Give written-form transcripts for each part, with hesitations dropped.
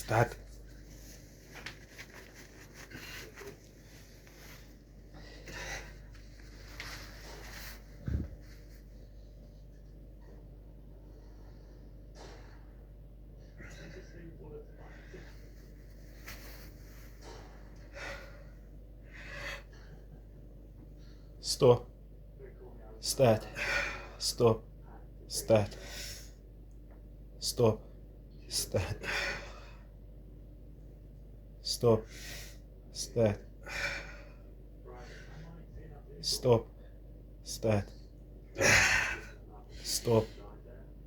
Start. Stop. Start. Stop. Start. Stop. Start. Stop. Start. Stop. Start. Stop.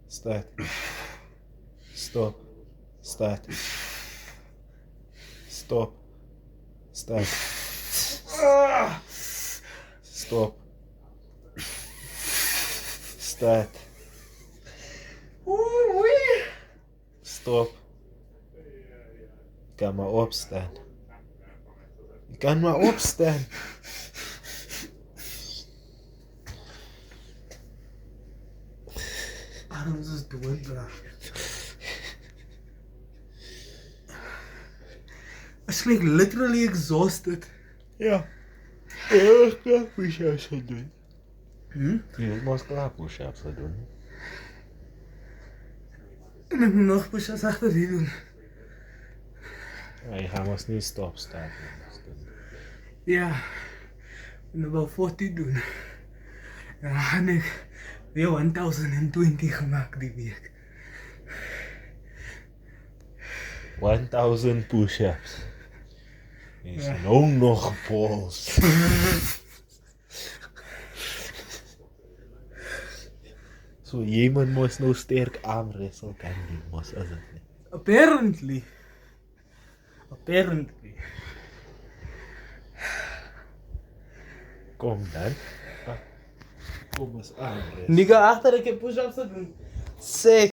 Start. Stop. Start. Stop. Start. Stop. Start. Stop. Ik kan maar opstaan. Ik kan maar opstaan. Arms is dood, bro. It's like literally exhausted. Ja. Ja, klaar push-ups gaan doen. Je moet klaar push-ups gaan doen. En ik moet nog push-ups achter die doen. Ja, je gaat ons niet stopstaan. Ja. Ik moet wel 40 doen. En dan ga ik weer 1020 gemaakt die week. 1000 push-ups. Is Ja. nou nog pols. So iemand moest nou sterk armwrestle kan doen, mos as dit nie. Apparently. Kom dan. Kom ons armwrestle. Nigga, achter ik heb push-ups te doen. Sick.